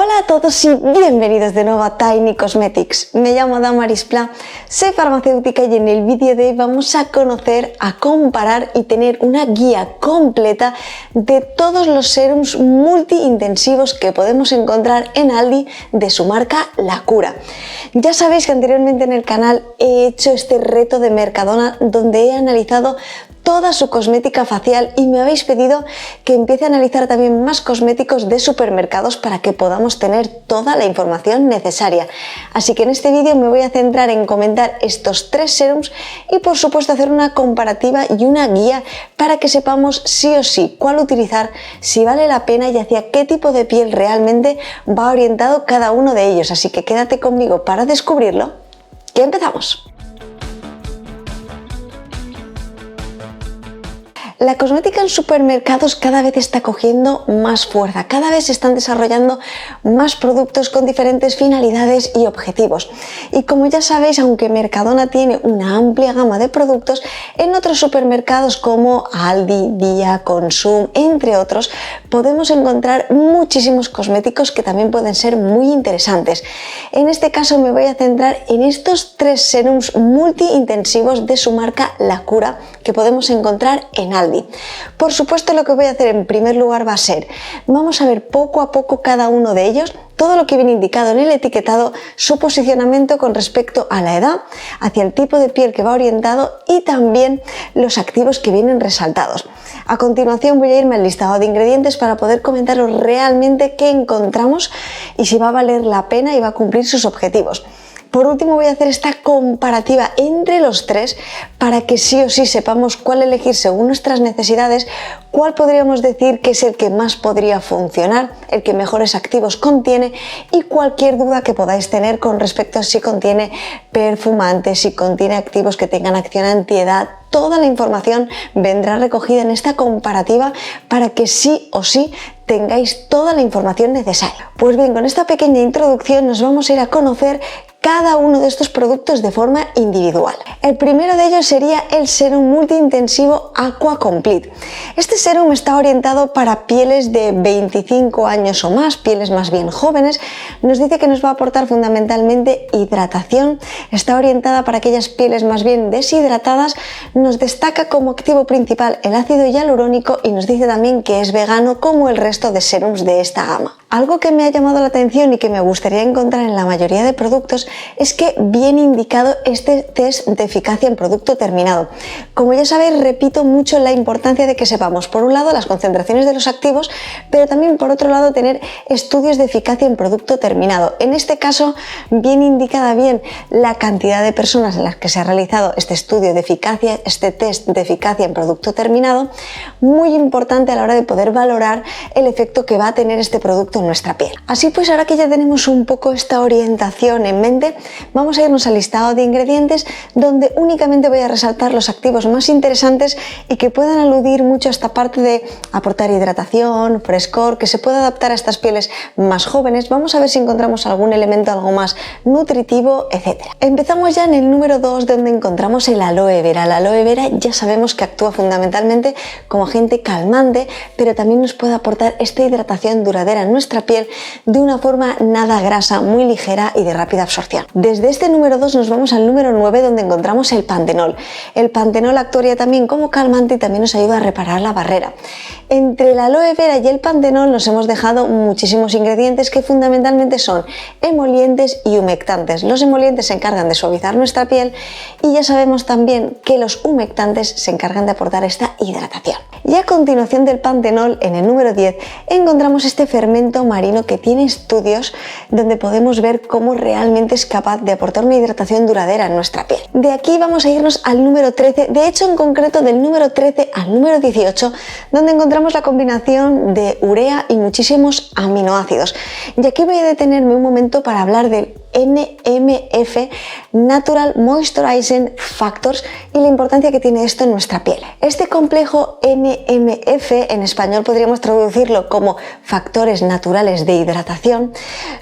Hola a todos y bienvenidos de nuevo a Tiny Cosmetics. Me llamo Damaris Pla, soy farmacéutica y en el vídeo de hoy vamos a conocer, a comparar y tener una guía completa de todos los serums multi-intensivos que podemos encontrar en Aldi de su marca La Cura. Ya sabéis que anteriormente en el canal he hecho este reto de Mercadona donde he analizado toda su cosmética facial y me habéis pedido que empiece a analizar también más cosméticos de supermercados para que podamos tener toda la información necesaria. Así que en este vídeo me voy a centrar en comentar estos 3 serums y por supuesto hacer una comparativa y una guía para que sepamos sí o sí cuál utilizar, si vale la pena y hacia qué tipo de piel realmente va orientado cada uno de ellos. Así que quédate conmigo para descubrirlo. ¡Que empezamos! La cosmética en supermercados cada vez está cogiendo más fuerza, cada vez se están desarrollando más productos con diferentes finalidades y objetivos. Y como ya sabéis, aunque Mercadona tiene una amplia gama de productos, en otros supermercados como Aldi, Día, Consum, entre otros, podemos encontrar muchísimos cosméticos que también pueden ser muy interesantes. En este caso me voy a centrar en estos 3 serums multi-intensivos de su marca La Cura que podemos encontrar en Aldi. Por supuesto, lo que voy a hacer en primer lugar va a ser, vamos a ver poco a poco cada uno de ellos, todo lo que viene indicado en el etiquetado, su posicionamiento con respecto a la edad, hacia el tipo de piel que va orientado y también los activos que vienen resaltados. A continuación voy a irme al listado de ingredientes para poder comentaros realmente qué encontramos y si va a valer la pena y va a cumplir sus objetivos. Por último voy a hacer esta comparativa entre los 3 para que sí o sí sepamos cuál elegir según nuestras necesidades, cuál podríamos decir que es el que más podría funcionar, el que mejores activos contiene y cualquier duda que podáis tener con respecto a si contiene perfumantes, si contiene activos que tengan acción antiedad. Toda la información vendrá recogida en esta comparativa para que sí o sí tengáis toda la información necesaria. Pues bien, con esta pequeña introducción nos vamos a ir a conocer cada uno de estos productos de forma individual. El primero de ellos sería el serum multiintensivo Aqua Complete. Este serum está orientado para pieles de 25 años o más, pieles más bien jóvenes. Nos dice que nos va a aportar fundamentalmente hidratación. Está orientada para aquellas pieles más bien deshidratadas. Nos destaca como activo principal el ácido hialurónico y nos dice también que es vegano como el resto de serums de esta gama. Algo que me ha llamado la atención y que me gustaría encontrar en la mayoría de productos es que viene indicado este test de eficacia en producto terminado. Como ya sabéis, repito mucho la importancia de que sepamos, por un lado, las concentraciones de los activos, pero también, por otro lado, tener estudios de eficacia en producto terminado. En este caso, viene indicada bien la cantidad de personas en las que se ha realizado este estudio de eficacia, este test de eficacia en producto terminado, muy importante a la hora de poder valorar el efecto que va a tener este producto en nuestra piel. Así pues, ahora que ya tenemos un poco esta orientación en mente, vamos a irnos al listado de ingredientes donde únicamente voy a resaltar los activos más interesantes y que puedan aludir mucho a esta parte de aportar hidratación, frescor, que se pueda adaptar a estas pieles más jóvenes. Vamos a ver si encontramos algún elemento algo más nutritivo, etc. Empezamos ya en el número 2 donde encontramos el aloe vera. El aloe vera ya sabemos que actúa fundamentalmente como agente calmante, pero también nos puede aportar esta hidratación duradera en nuestra piel de una forma nada grasa, muy ligera y de rápida absorción. Desde este número 2 nos vamos al número 9 donde encontramos el pantenol. El pantenol actuaría también como calmante y también nos ayuda a reparar la barrera. Entre el aloe vera y el pantenol nos hemos dejado muchísimos ingredientes que fundamentalmente son emolientes y humectantes. Los emolientes se encargan de suavizar nuestra piel y ya sabemos también que los humectantes se encargan de aportar esta hidratación. Y a continuación del pantenol, en el número 10, encontramos este fermento marino que tiene estudios donde podemos ver cómo realmente es capaz de aportar una hidratación duradera en nuestra piel. De aquí vamos a irnos al número 13, de hecho en concreto del número 13 al número 18, donde encontramos la combinación de urea y muchísimos aminoácidos. Y aquí voy a detenerme un momento para hablar del NMF, Natural Moisturizing Factors, y la importancia que tiene esto en nuestra piel. Este complejo NMF, en español podríamos traducirlo como factores naturales de hidratación,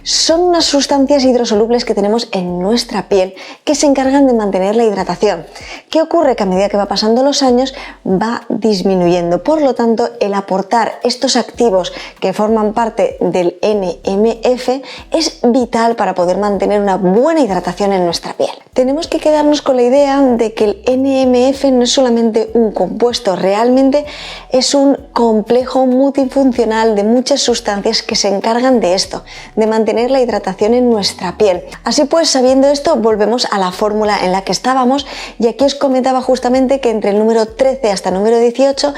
son unas sustancias hidrosolubles que tenemos en nuestra piel que se encargan de mantener la hidratación. ¿Qué ocurre? Que a medida que va pasando los años va disminuyendo. Por lo tanto, el aportar estos activos que forman parte del NMF es vital para poder mantener una buena hidratación en nuestra piel. Tenemos que quedarnos con la idea de que el NMF no es solamente un compuesto, realmente es un complejo multifuncional de muchas sustancias que se encargan de esto, de mantener la hidratación en nuestra piel. Así pues, sabiendo esto, volvemos a la fórmula en la que estábamos, y aquí os comentaba justamente que entre el número 13 hasta el número 18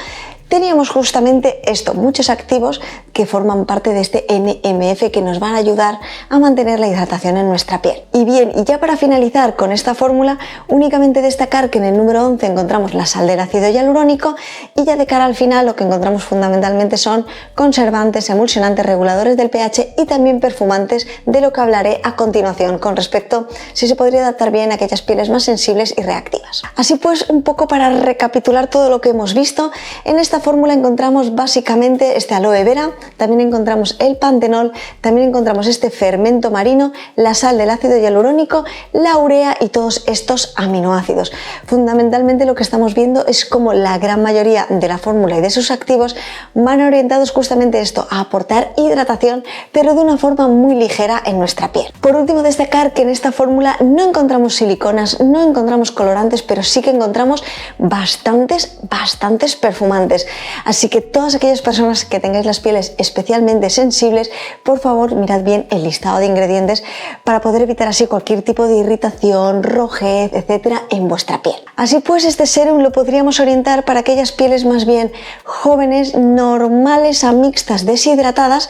teníamos justamente esto, muchos activos que forman parte de este NMF que nos van a ayudar a mantener la hidratación en nuestra piel. Y bien, y ya para finalizar con esta fórmula, únicamente destacar que en el número 11 encontramos la sal del ácido hialurónico, y ya de cara al final lo que encontramos fundamentalmente son conservantes, emulsionantes, reguladores del pH y también perfumantes, de lo que hablaré a continuación con respecto si se podría adaptar bien a aquellas pieles más sensibles y reactivas. Así pues, un poco para recapitular todo lo que hemos visto, en esta fórmula encontramos básicamente este aloe vera, también encontramos el pantenol, también encontramos este fermento marino, la sal del ácido hialurónico, la urea y todos estos aminoácidos. Fundamentalmente lo que estamos viendo es cómo la gran mayoría de la fórmula y de sus activos van orientados justamente a esto, a aportar hidratación, pero de una forma muy ligera en nuestra piel. Por último, destacar que en esta fórmula no encontramos siliconas, no encontramos colorantes, pero sí que encontramos bastantes perfumantes. Así que todas aquellas personas que tengáis las pieles especialmente sensibles, por favor mirad bien el listado de ingredientes para poder evitar así cualquier tipo de irritación, rojez, etcétera en vuestra piel. Así pues, este sérum lo podríamos orientar para aquellas pieles más bien jóvenes, normales a mixtas, deshidratadas,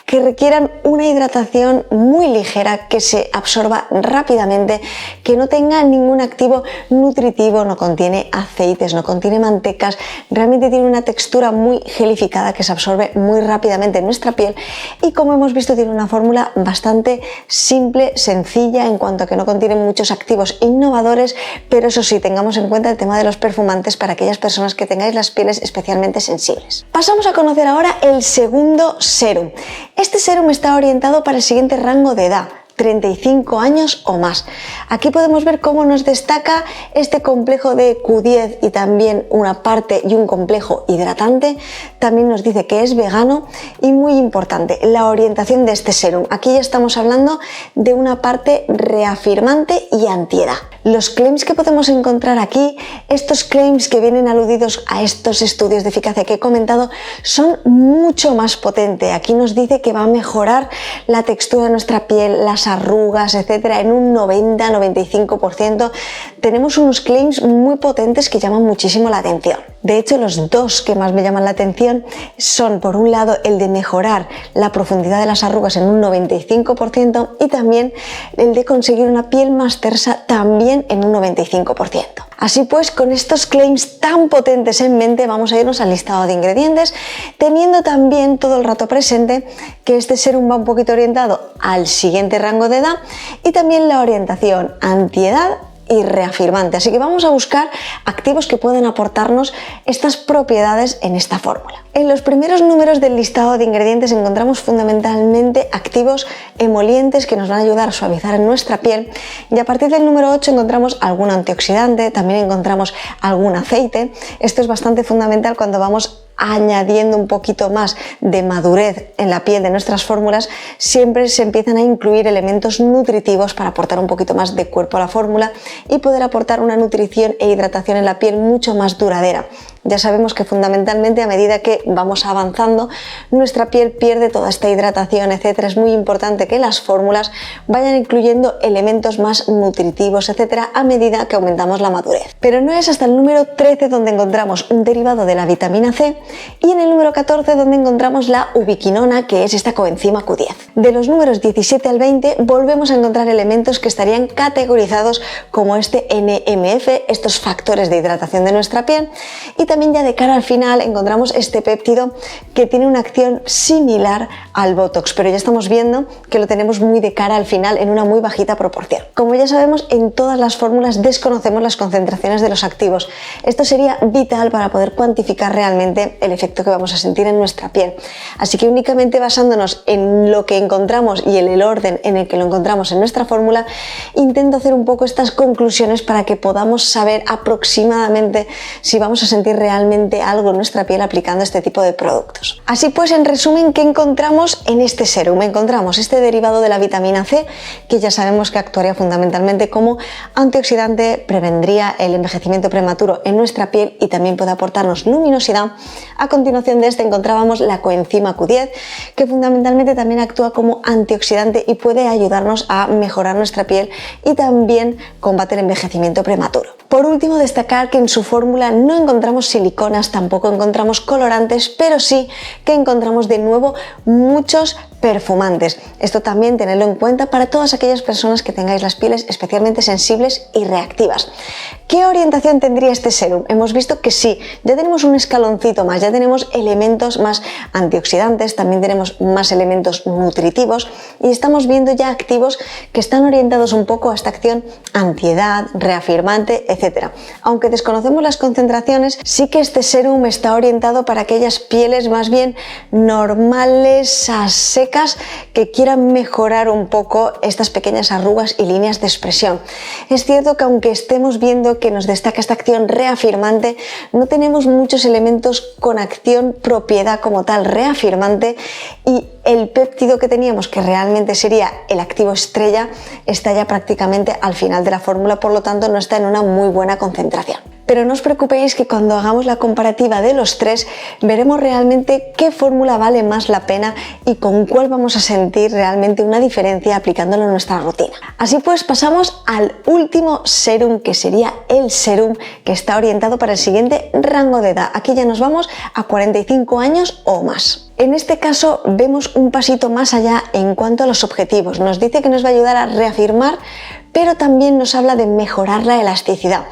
que requieran una hidratación muy ligera, que se absorba rápidamente, que no tenga ningún activo nutritivo, no contiene aceites, no contiene mantecas, realmente tiene una textura muy gelificada que se absorbe muy rápidamente en nuestra piel, y como hemos visto tiene una fórmula bastante simple, sencilla, en cuanto a que no contiene muchos activos innovadores, pero eso sí, tengamos en cuenta el tema de los perfumantes para aquellas personas que tengáis las pieles especialmente sensibles. Pasamos a conocer ahora el segundo sérum. Este sérum está orientado para el siguiente rango de edad: 35 años o más. Aquí podemos ver cómo nos destaca este complejo de Q10 y también una parte y un complejo hidratante. También nos dice que es vegano, y muy importante, la orientación de este sérum. Aquí ya estamos hablando de una parte reafirmante y antiedad. Los claims que podemos encontrar aquí, estos claims que vienen aludidos a estos estudios de eficacia que he comentado, son mucho más potentes. Aquí nos dice que va a mejorar la textura de nuestra piel, las arrugas, etcétera, en un 90-95%. Tenemos unos claims muy potentes que llaman muchísimo la atención. De hecho, los dos que más me llaman la atención son, por un lado, el de mejorar la profundidad de las arrugas en un 95% y también el de conseguir una piel más tersa también en un 95%. Así pues, con estos claims tan potentes en mente, vamos a irnos al listado de ingredientes, teniendo también todo el rato presente que este sérum va un poquito orientado al siguiente rango de edad, y también la orientación antiedad y reafirmante. Así que vamos a buscar activos que pueden aportarnos estas propiedades en esta fórmula. En los primeros números del listado de ingredientes encontramos fundamentalmente activos emolientes que nos van a ayudar a suavizar nuestra piel, y a partir del número 8 encontramos algún antioxidante, también encontramos algún aceite. Esto es bastante fundamental cuando vamos añadiendo un poquito más de madurez en la piel de nuestras fórmulas. Siempre se empiezan a incluir elementos nutritivos para aportar un poquito más de cuerpo a la fórmula y poder aportar una nutrición e hidratación en la piel mucho más duradera. Ya sabemos que fundamentalmente a medida que vamos avanzando, nuestra piel pierde toda esta hidratación, etcétera. Es muy importante que las fórmulas vayan incluyendo elementos más nutritivos, etcétera, a medida que aumentamos la madurez. Pero no es hasta el número 13 donde encontramos un derivado de la vitamina C, y en el número 14 donde encontramos la ubiquinona, que es esta coenzima Q10. De los números 17 al 20 volvemos a encontrar elementos que estarían categorizados como este NMF, estos factores de hidratación de nuestra piel, y también ya de cara al final encontramos este péptido que tiene una acción similar al Botox, pero ya estamos viendo que lo tenemos muy de cara al final en una muy bajita proporción. Como ya sabemos, en todas las fórmulas desconocemos las concentraciones de los activos. Esto sería vital para poder cuantificar realmente el efecto que vamos a sentir en nuestra piel. Así que únicamente basándonos en lo que encontramos y en el orden en el que lo encontramos en nuestra fórmula, intento hacer un poco estas conclusiones para que podamos saber aproximadamente si vamos a sentir realmente algo en nuestra piel aplicando este tipo de productos. Así pues, en resumen, ¿qué encontramos en este serum? Encontramos este derivado de la vitamina C, que ya sabemos que actuaría fundamentalmente como antioxidante, prevendría el envejecimiento prematuro en nuestra piel y también puede aportarnos luminosidad. A continuación de este encontrábamos la coenzima Q10, que fundamentalmente también actúa como antioxidante y puede ayudarnos a mejorar nuestra piel y también combate el envejecimiento prematuro. Por último, destacar que en su fórmula no encontramos siliconas, tampoco encontramos colorantes, pero sí que encontramos de nuevo muchos perfumantes. Esto también tenedlo en cuenta para todas aquellas personas que tengáis las pieles especialmente sensibles y reactivas. ¿Qué orientación tendría este serum? Hemos visto que sí, ya tenemos un escaloncito más, ya tenemos elementos más antioxidantes, también tenemos más elementos nutritivos y estamos viendo ya activos que están orientados un poco a esta acción antiedad, reafirmante, etc. Aunque desconocemos las concentraciones, sí que este serum está orientado para aquellas pieles más bien normales, a secas, que quieran mejorar un poco estas pequeñas arrugas y líneas de expresión. Es cierto que aunque estemos viendo que nos destaca esta acción reafirmante, no tenemos muchos elementos con acción propiedad como tal reafirmante y el péptido que teníamos, que realmente sería el activo estrella, está ya prácticamente al final de la fórmula, por lo tanto no está en una muy buena concentración. Pero no os preocupéis que cuando hagamos la comparativa de los tres veremos realmente qué fórmula vale más la pena y con cuál vamos a sentir realmente una diferencia aplicándolo en nuestra rutina. Así pues, pasamos al último serum, que sería el serum que está orientado para el siguiente rango de edad. Aquí ya nos vamos a 45 años o más. En este caso vemos un pasito más allá en cuanto a los objetivos. Nos dice que nos va a ayudar a reafirmar, pero también nos habla de mejorar la elasticidad.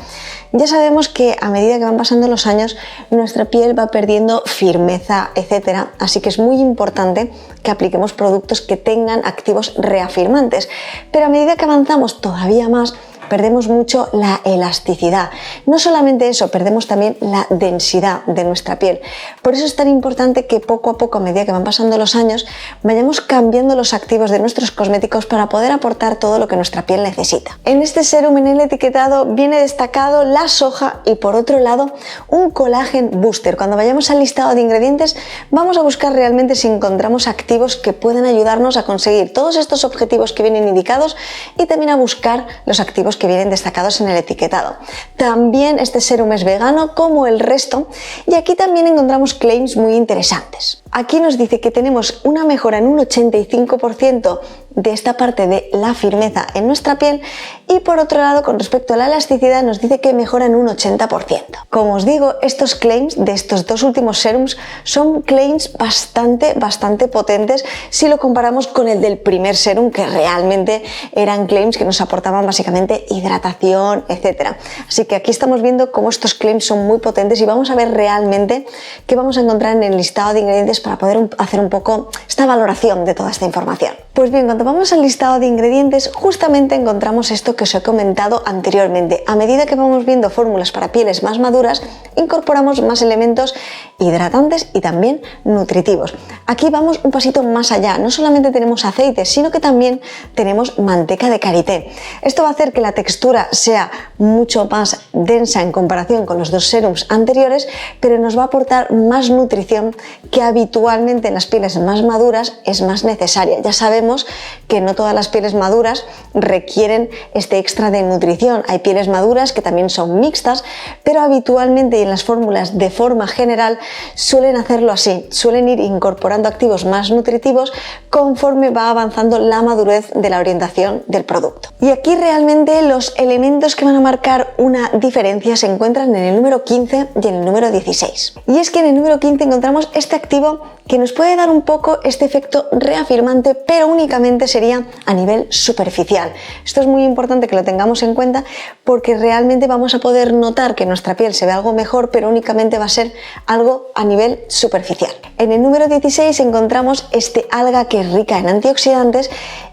Ya sabemos que a medida que van pasando los años, nuestra piel va perdiendo firmeza, etc. Así que es muy importante que apliquemos productos que tengan activos reafirmantes. Pero a medida que avanzamos todavía más, perdemos mucho la elasticidad. No solamente eso, perdemos también la densidad de nuestra piel. Por eso es tan importante que poco a poco, a medida que van pasando los años, vayamos cambiando los activos de nuestros cosméticos para poder aportar todo lo que nuestra piel necesita. En este serum, en el etiquetado, viene destacado la soja y por otro lado un colágeno booster. Cuando vayamos al listado de ingredientes, vamos a buscar realmente si encontramos activos que puedan ayudarnos a conseguir todos estos objetivos que vienen indicados y también a buscar los activos que vienen destacados en el etiquetado. También este serum es vegano como el resto y aquí también encontramos claims muy interesantes. Aquí nos dice que tenemos una mejora en un 85% de esta parte de la firmeza en nuestra piel y por otro lado, con respecto a la elasticidad, nos dice que mejora en un 80%. Como os digo, estos claims de estos dos últimos serums son claims bastante potentes si lo comparamos con el del primer serum, que realmente eran claims que nos aportaban básicamente hidratación, etc. Así que aquí estamos viendo cómo estos claims son muy potentes y vamos a ver realmente qué vamos a encontrar en el listado de ingredientes para poder hacer un poco esta valoración de toda esta información. Pues bien, cuando vamos al listado de ingredientes, justamente encontramos esto que os he comentado anteriormente. A medida que vamos viendo fórmulas para pieles más maduras, incorporamos más elementos hidratantes y también nutritivos. Aquí vamos un pasito más allá. No solamente tenemos aceite, sino que también tenemos manteca de karité. Esto va a hacer que la textura sea mucho más densa en comparación con los dos serums anteriores, pero nos va a aportar más nutrición que habitualmente en las pieles más maduras es más necesaria. Ya sabemos que no todas las pieles maduras requieren este extra de nutrición. Hay pieles maduras que también son mixtas, pero habitualmente en las fórmulas de forma general suelen hacerlo así, suelen ir incorporando activos más nutritivos conforme va avanzando la madurez de la orientación del producto. Y aquí realmente los elementos que van a marcar una diferencia se encuentran en el número 15 y en el número 16. Y es que en el número 15 encontramos este activo que nos puede dar un poco este efecto reafirmante, pero únicamente sería a nivel superficial. Esto es muy importante que lo tengamos en cuenta porque realmente vamos a poder notar que nuestra piel se ve algo mejor, pero únicamente va a ser algo a nivel superficial. En el número 16 encontramos este alga que es rica en antioxidantes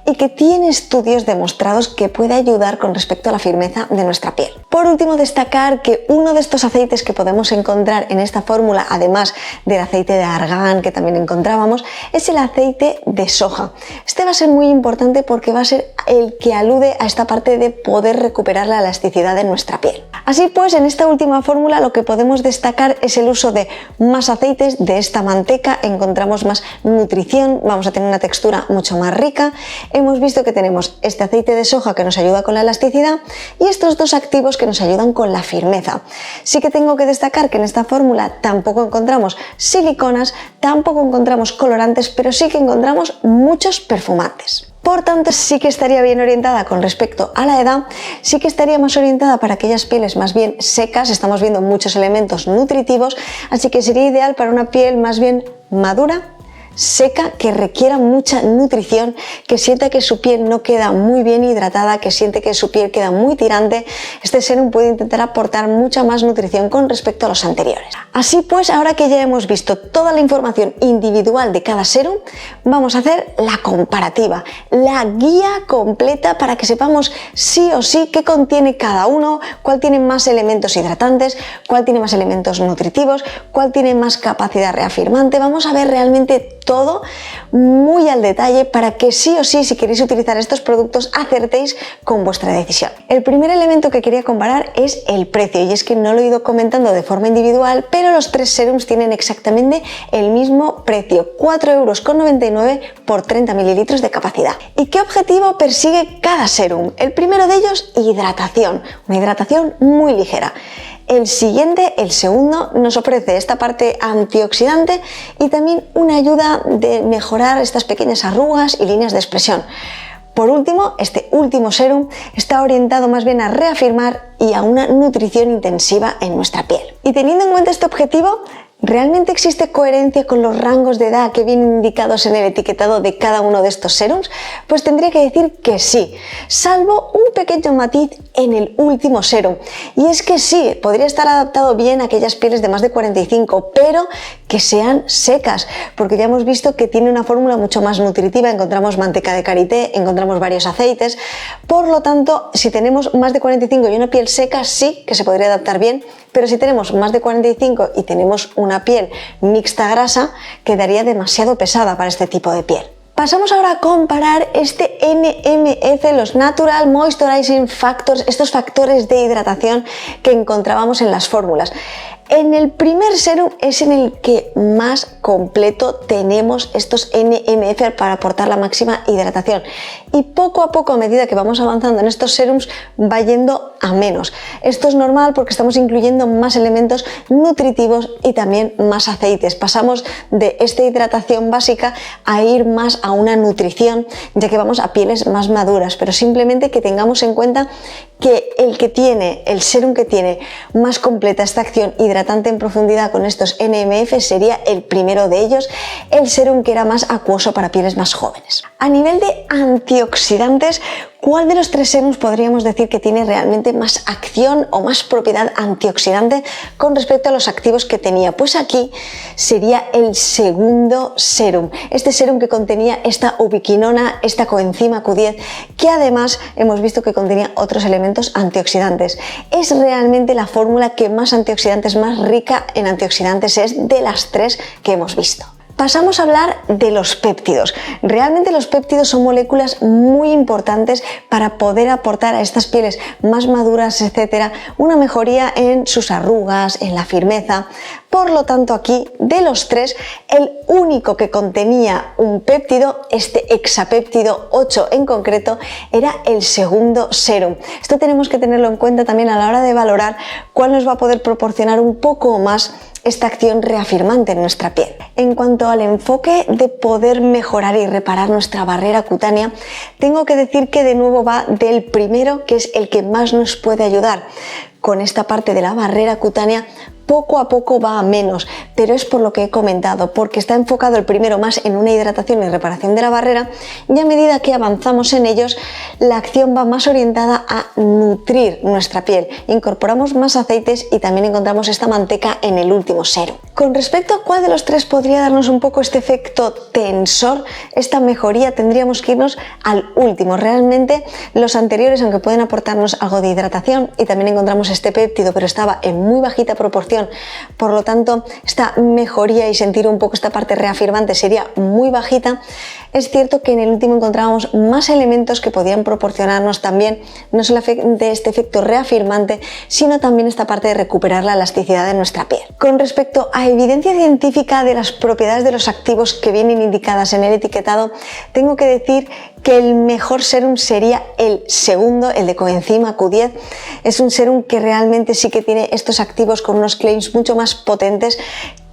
y que tiene estudios demostrados que puede ayudar con respecto a la firmeza de nuestra piel. Por último, destacar que uno de estos aceites que podemos encontrar en esta fórmula, además del aceite de argán que también encontrábamos, es el aceite de soja. Este va a ser muy importante porque va a ser el que alude a esta parte de poder recuperar la elasticidad de nuestra piel. Así pues, en esta última fórmula lo que podemos destacar es el uso de más aceites de esta manteca, encontramos más nutrición, vamos a tener una textura mucho más rica. Hemos visto que tenemos este aceite de soja que nos ayuda con la elasticidad y estos dos activos que nos ayudan con la firmeza. Sí que tengo que destacar que en esta fórmula tampoco encontramos siliconas, tampoco encontramos colorantes, pero sí que encontramos muchos perfumantes. Por tanto, sí que estaría bien orientada con respecto a la edad, sí que estaría más orientada para aquellas pieles más bien secas, estamos viendo muchos elementos nutritivos, así que sería ideal para una piel más bien madura, seca, que requiera mucha nutrición, que sienta que su piel no queda muy bien hidratada, que siente que su piel queda muy tirante. Este serum puede intentar aportar mucha más nutrición con respecto a los anteriores. Así pues, ahora que ya hemos visto toda la información individual de cada serum, vamos a hacer la comparativa, la guía completa para que sepamos sí o sí qué contiene cada uno, cuál tiene más elementos hidratantes, cuál tiene más elementos nutritivos, cuál tiene más capacidad reafirmante. Vamos a ver realmente todo muy al detalle para que sí o sí, si queréis utilizar estos productos, acertéis con vuestra decisión. El primer elemento que quería comparar es el precio, y es que no lo he ido comentando de forma individual, pero los tres serums tienen exactamente el mismo precio, 4,99 € por 30 ml de capacidad. ¿Y qué objetivo persigue cada serum? El primero de ellos, hidratación, una hidratación muy ligera. El siguiente, el segundo, nos ofrece esta parte antioxidante y también una ayuda de mejorar estas pequeñas arrugas y líneas de expresión. Por último, este último serum está orientado más bien a reafirmar y a una nutrición intensiva en nuestra piel. Y teniendo en cuenta este objetivo, ¿realmente existe coherencia con los rangos de edad que vienen indicados en el etiquetado de cada uno de estos serums? Pues tendría que decir que sí, salvo un pequeño matiz en el último serum. Y es que sí, podría estar adaptado bien a aquellas pieles de más de 45, pero que sean secas, porque ya hemos visto que tiene una fórmula mucho más nutritiva, encontramos manteca de karité, encontramos varios aceites, por lo tanto, si tenemos más de 45 y una piel seca, sí que se podría adaptar bien, pero si tenemos más de 45 y tenemos una piel mixta grasa, quedaría demasiado pesada para este tipo de piel. Pasamos ahora a comparar este NMF, los Natural Moisturizing Factors, estos factores de hidratación que encontrábamos en las fórmulas. En el primer serum es en el que más completo tenemos estos NMF para aportar la máxima hidratación, y poco a poco, a medida que vamos avanzando en estos serums, va yendo a menos. Esto es normal porque estamos incluyendo más elementos nutritivos y también más aceites. Pasamos de esta hidratación básica a ir más a una nutrición, ya que vamos a pieles más maduras, pero simplemente que tengamos en cuenta que el serum que tiene más completa esta acción hidratante en profundidad con estos NMF sería el primero de ellos, el serum que era más acuoso para pieles más jóvenes. A nivel de antioxidantes, ¿cuál de los tres serums podríamos decir que tiene realmente más acción o más propiedad antioxidante con respecto a los activos que tenía? Pues aquí sería el segundo serum, este serum que contenía esta ubiquinona, esta coenzima Q10, que además hemos visto que contenía otros elementos antioxidantes. Es realmente la fórmula que más antioxidantes, más rica en antioxidantes es de las tres que hemos visto. Pasamos a hablar de los péptidos. Realmente los péptidos son moléculas muy importantes para poder aportar a estas pieles más maduras, etcétera, una mejoría en sus arrugas, en la firmeza. Por lo tanto, aquí, de los tres, el único que contenía un péptido, este hexapéptido 8 en concreto, era el segundo serum. Esto tenemos que tenerlo en cuenta también a la hora de valorar cuál nos va a poder proporcionar un poco más esta acción reafirmante en nuestra piel. En cuanto al enfoque de poder mejorar y reparar nuestra barrera cutánea, tengo que decir que de nuevo va del primero, que es el que más nos puede ayudar con esta parte de la barrera cutánea, poco a poco va a menos, pero es por lo que he comentado, porque está enfocado el primero más en una hidratación y reparación de la barrera, y a medida que avanzamos en ellos, la acción va más orientada a nutrir nuestra piel. Incorporamos más aceites y también encontramos esta manteca en el último serum. Con respecto a cuál de los tres podría darnos un poco este efecto tensor, esta mejoría, tendríamos que irnos al último. Realmente los anteriores, aunque pueden aportarnos algo de hidratación, y también encontramos este péptido, pero estaba en muy bajita proporción, por lo tanto esta mejoría y sentir un poco esta parte reafirmante sería muy bajita. Es cierto que en el último encontrábamos más elementos que podían proporcionarnos también no solamente este efecto reafirmante, sino también esta parte de recuperar la elasticidad de nuestra piel. Con respecto a evidencia científica de las propiedades de los activos que vienen indicadas en el etiquetado, tengo que decir que el mejor serum sería el segundo, el de coenzima Q10. Es un serum que realmente sí que tiene estos activos con unos claims mucho más potentes,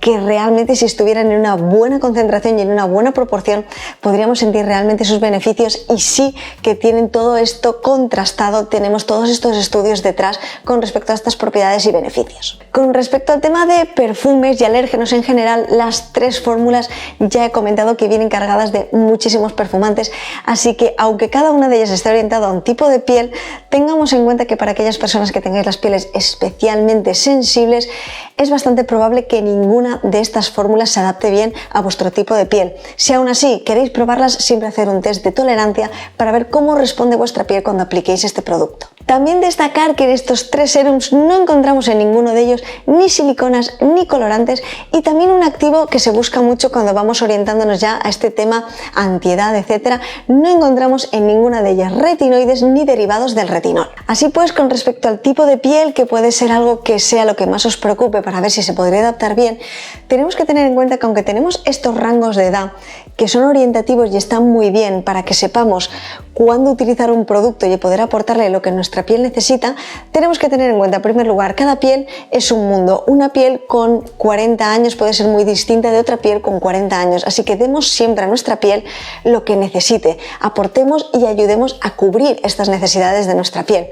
que realmente si estuvieran en una buena concentración y en una buena proporción podríamos sentir realmente sus beneficios, y sí que tienen todo esto contrastado, tenemos todos estos estudios detrás con respecto a estas propiedades y beneficios. Con respecto al tema de perfumes y alérgenos en general, las tres fórmulas ya he comentado que vienen cargadas de muchísimos perfumantes, así que aunque cada una de ellas esté orientada a un tipo de piel, tengamos en cuenta que para aquellas personas que tengáis las pieles especialmente sensibles, es bastante probable que ninguna de estas fórmulas se adapte bien a vuestro tipo de piel. Si aún así queréis probarlas, siempre hacer un test de tolerancia para ver cómo responde vuestra piel cuando apliquéis este producto. También destacar que en estos tres serums no encontramos en ninguno de ellos ni siliconas ni colorantes, y también un activo que se busca mucho cuando vamos orientándonos ya a este tema antiedad, etcétera. No encontramos en ninguna de ellas retinoides ni derivados del retinol. Así pues, con respecto al tipo de piel, que puede ser algo que sea lo que más os preocupe para ver si se podría adaptar bien, tenemos que tener en cuenta que aunque tenemos estos rangos de edad que son orientativos y están muy bien para que sepamos cuándo utilizar un producto y poder aportarle lo que nuestra piel necesita, tenemos que tener en cuenta, en primer lugar, cada piel es un mundo. Una piel con 40 años puede ser muy distinta de otra piel con 40 años, así que demos siempre a nuestra piel lo que necesite, aportemos y ayudemos a cubrir estas necesidades de nuestra piel.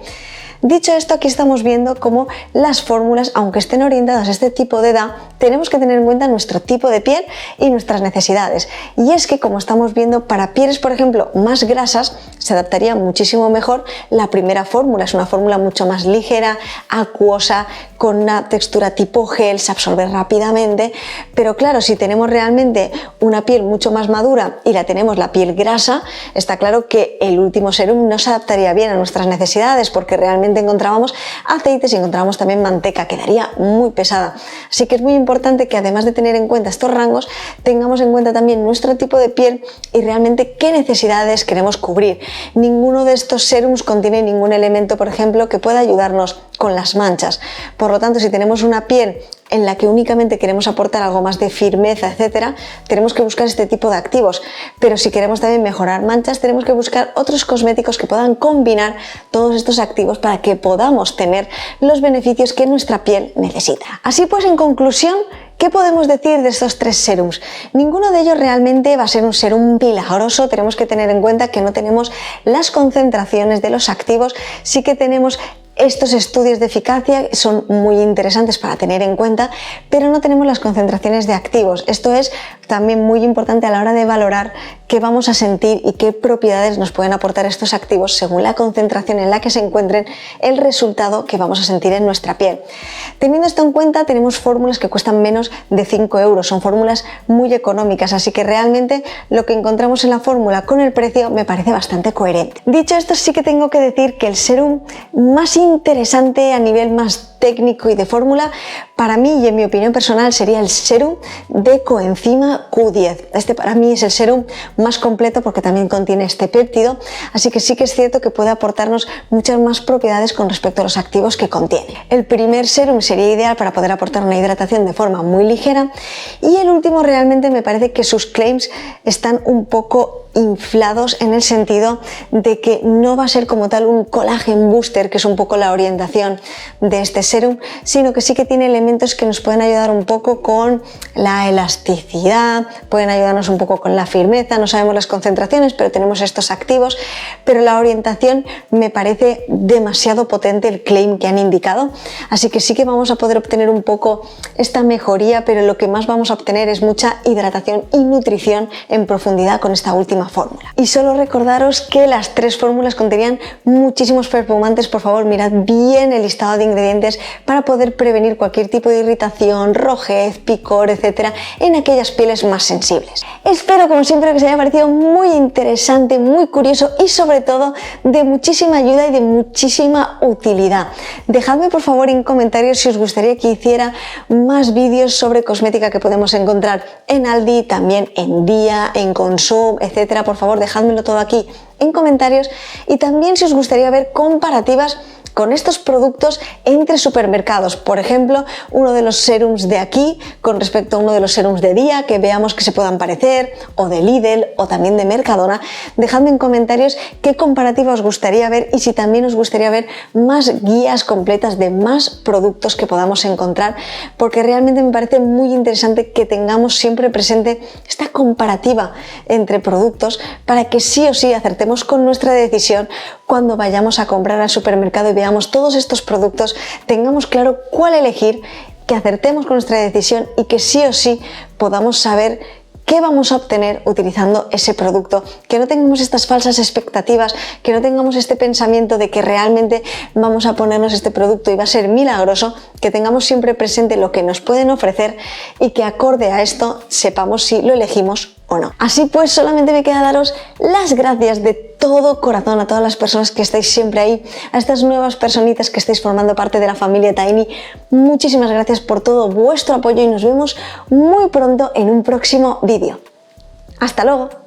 Dicho esto, aquí estamos viendo cómo las fórmulas, aunque estén orientadas a este tipo de edad, tenemos que tener en cuenta nuestro tipo de piel y nuestras necesidades. Y es que, como estamos viendo, para pieles, por ejemplo, más grasas, se adaptaría muchísimo mejor la primera fórmula. Es una fórmula mucho más ligera, acuosa, con una textura tipo gel, se absorbe rápidamente. Pero claro, si tenemos realmente una piel mucho más madura y la tenemos la piel grasa, está claro que el último serum no se adaptaría bien a nuestras necesidades, porque realmente encontrábamos aceites y encontrábamos también manteca, quedaría muy pesada. Así que es muy importante que, además de tener en cuenta estos rangos, tengamos en cuenta también nuestro tipo de piel y realmente qué necesidades queremos cubrir. Ninguno de estos serums contiene ningún elemento, por ejemplo, que pueda ayudarnos con las manchas. Por lo tanto, si tenemos una piel en la que únicamente queremos aportar algo más de firmeza, etcétera, tenemos que buscar este tipo de activos. Pero si queremos también mejorar manchas, tenemos que buscar otros cosméticos que puedan combinar todos estos activos para que podamos tener los beneficios que nuestra piel necesita. Así pues, en conclusión, ¿qué podemos decir de estos tres serums? Ninguno de ellos realmente va a ser un serum milagroso. Tenemos que tener en cuenta que no tenemos las concentraciones de los activos, sí que tenemos estos estudios de eficacia, son muy interesantes para tener en cuenta, pero no tenemos las concentraciones de activos. Esto es también muy importante a la hora de valorar qué vamos a sentir y qué propiedades nos pueden aportar estos activos según la concentración en la que se encuentren, el resultado que vamos a sentir en nuestra piel. Teniendo esto en cuenta, tenemos fórmulas que cuestan menos de 5 euros, son fórmulas muy económicas, así que realmente lo que encontramos en la fórmula con el precio me parece bastante coherente. Dicho esto, sí que tengo que decir que el serum más interesante a nivel más técnico y de fórmula, para mí y en mi opinión personal, sería el serum de coenzima Q10. Este para mí es el serum más completo porque también contiene este péptido, así que sí que es cierto que puede aportarnos muchas más propiedades con respecto a los activos que contiene. El primer serum sería ideal para poder aportar una hidratación de forma muy ligera, y el último realmente me parece que sus claims están un poco inflados, en el sentido de que no va a ser como tal un collagen booster, que es un poco la orientación de este serum, sino que sí que tiene elementos que nos pueden ayudar un poco con la elasticidad, pueden ayudarnos un poco con la firmeza, no sabemos las concentraciones, pero tenemos estos activos, pero la orientación me parece demasiado potente el claim que han indicado, así que sí que vamos a poder obtener un poco esta mejoría, pero lo que más vamos a obtener es mucha hidratación y nutrición en profundidad con esta última fórmula. Y solo recordaros que las 3 fórmulas contenían muchísimos perfumantes. Por favor, mirad bien el listado de ingredientes para poder prevenir cualquier tipo de irritación, rojez, picor, etcétera, en aquellas pieles más sensibles. Espero, como siempre, que os haya parecido muy interesante, muy curioso y sobre todo de muchísima ayuda y de muchísima utilidad. Dejadme por favor en comentarios si os gustaría que hiciera más vídeos sobre cosmética que podemos encontrar en Aldi, también en Día, en Consum, etcétera. Por favor, dejádmelo todo aquí en comentarios, y también si os gustaría ver comparativas con estos productos entre supermercados, por ejemplo, uno de los serums de aquí con respecto a uno de los serums de Día, que veamos que se puedan parecer, o de Lidl o también de Mercadona. Dejadme en comentarios qué comparativa os gustaría ver y si también os gustaría ver más guías completas de más productos que podamos encontrar, porque realmente me parece muy interesante que tengamos siempre presente esta comparativa entre productos para que sí o sí acertemos con nuestra decisión cuando vayamos a comprar al supermercado y veamos todos estos productos, tengamos claro cuál elegir, que acertemos con nuestra decisión y que sí o sí podamos saber qué vamos a obtener utilizando ese producto, que no tengamos estas falsas expectativas, que no tengamos este pensamiento de que realmente vamos a ponernos este producto y va a ser milagroso, que tengamos siempre presente lo que nos pueden ofrecer y que acorde a esto sepamos si lo elegimos o no. Así pues, solamente me queda daros las gracias de todo corazón a todas las personas que estáis siempre ahí, a estas nuevas personitas que estáis formando parte de la familia Tiny. Muchísimas gracias por todo vuestro apoyo y nos vemos muy pronto en un próximo vídeo. ¡Hasta luego!